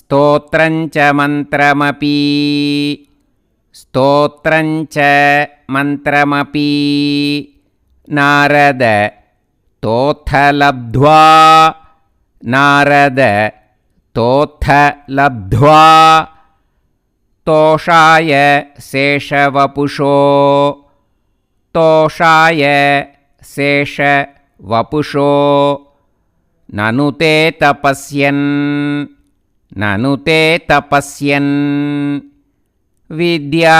स्तोत्रञ्च मन्त्रमपि स्तोत्रञ्च मन्त्रमपि नारद तोथ लब्ध्वा नारद तोथ लब्ध्वा तोषाय शेषवपुषो तोषाय शेषवपुषो ननु ते तपस्यन् ननु ते तपस्यन् विद्याधराधिपतितां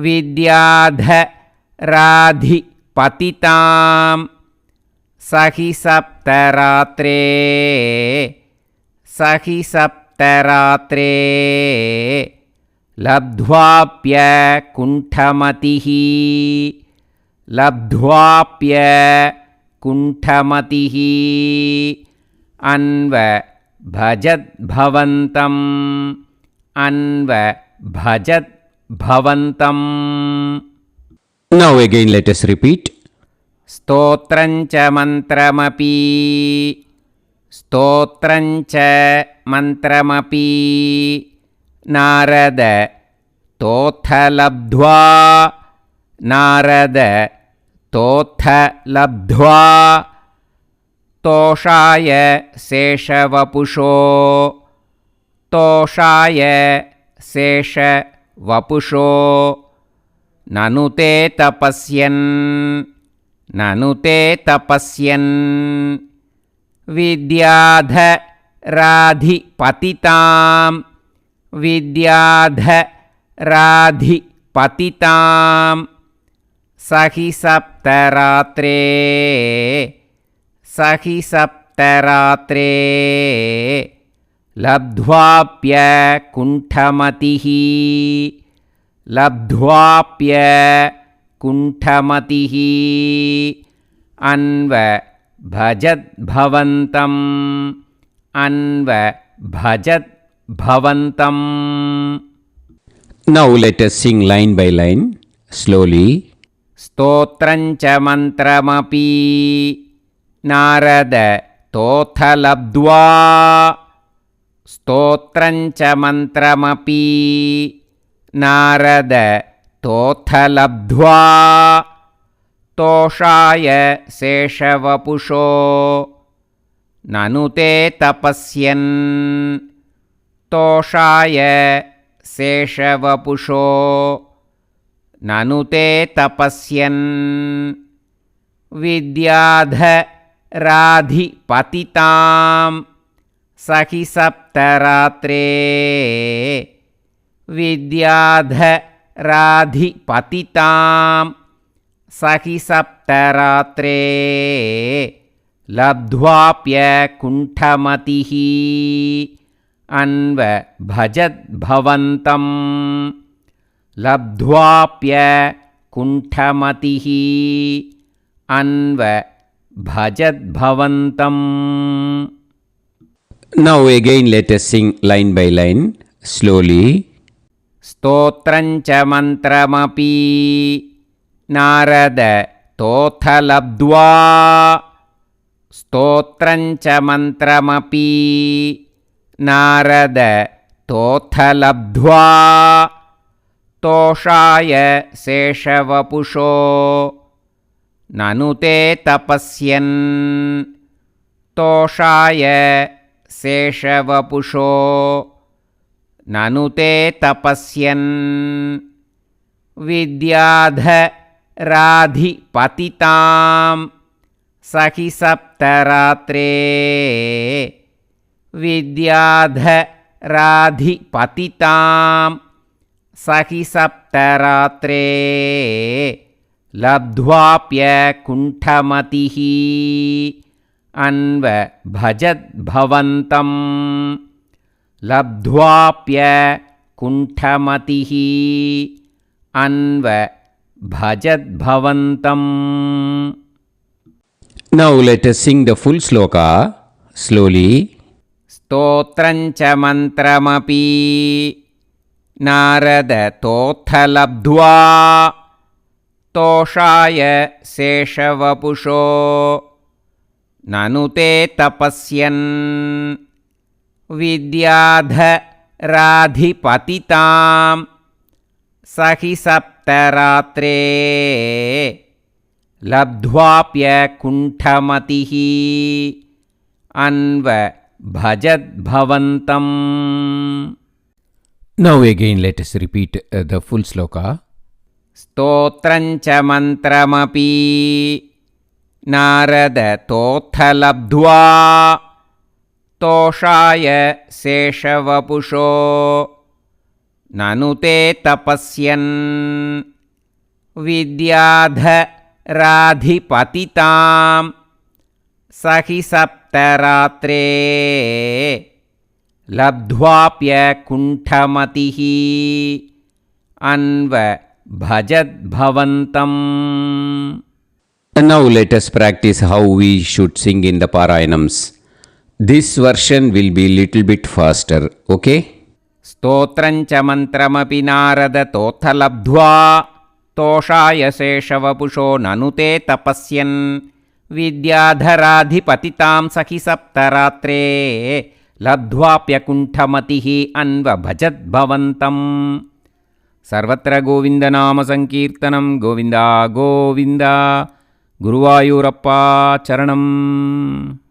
विद्याधराधिपतितां सहि सप्तरात्रे सहि सप्तरात्रे लब्ध्वाप्यकुण्ठमतिः लब्ध्वाप्यकुण्ठमतिः अन्व भजद्भवन्तम् अन्व भजद्भवन्तम्. Now again let us repeat. स्तोत्रञ्च मन्त्रमपि स्तोत्रञ्च मन्त्रमपि Narada तोथ लब्ध्वा नारद तोथ लब्ध्वा तोषाय शेषवपुषो तोषाय शेषवपुषो ननु ते तपस्यन् ननु ते तपस्यन् विद्याधराधिपतितां विद्याधराधिपतितां सहि सप्तरात्रे सहि सप्तरात्रे लब्ध्वाप्यकुण्ठमतिः लब्ध्वाप्यकुण्ठमतिः अन्व भजद्भवन्तम् अन्व भजद्भवन्तम्. Now let us sing line by line slowly. स्तोत्रञ्च मन्त्रमपि Narada तोथ लब्ध्वा स्तोत्रञ्च मन्त्रमपि नारद तोथ लब्ध्वा तोषाय शेषवपुषो ननु ते तपस्यन् तोषाय शेषवपुषो ननु ते तपस्यन् विद्याधराधिपतितां सहि सप्तरात्रे विद्याधराधिपतितां सहि सप्तरात्रे लब्ध्वाप्यकुण्ठमतिः अन्व भजद्भवन्तम् लब्ध्वाप्यकुण्ठमतिः अन्व भजद्भवन्तम्. Now again let us sing line by line slowly. स्तोत्रञ्च मन्त्रमपि Narada तोथ लब्ध्वा स्तोत्रञ्च मन्त्रमपि नारद तोथ लब्ध्वा तोषाय शेषवपुषो ननु ते तपस्यन् तोषाय शेषवपुषो ननु ते तपस्यन् विद्याधराधिपतितां सहि सप्तरात्रे विद्याधराधिपतितां सहि सप्तरात्रे लब्ध्वाप्यकुण्ठमतिः अन्व भजद्भवन्तम् लब्ध्वाप्यकुण्ठमतिः अन्व भजद्भवन्तम्. Now let us sing the full sloka slowly. स्तोत्रञ्च मन्त्रमपि Narada तोथ लब्ध्वा तोषाय शेषवपुषो ननु ते तपस्यन् विद्याधराधिपतितां स हि सप्तरात्रे लब्ध्वाप्यकुण्ठमतिः अन्वभजद्भवन्तम्. Now again let us repeat the full sloka. स्तोत्रञ्च मन्त्रमपि नारदतोऽथ लब्ध्वा तोषाय शेषवपुषो ननु ते तपस्यन् विद्याधराधिपतितां स हि सप्तरात्रे लब्ध्वाप्यकुण्ठमतिः अन्वभजद्भवन्तम्. And now let us practice how we should sing in the Parayanams. This version will be little bit faster, okay? स्तोत्रञ्च मन्त्रमपि नारदतोऽथ लब्ध्वा तोषाय शेषवपुषो ननु ते तपस्यन् विद्याधराधिपतितां स हि सप्तरात्रे लब्ध्वाप्यकुण्ठमतिः अन्वभजद्भवन्तम्. सर्वत्र गोविन्दनामसङ्कीर्तनं गोविन्दा गोविन्द. गुरुवायूरप्पा चरणम्.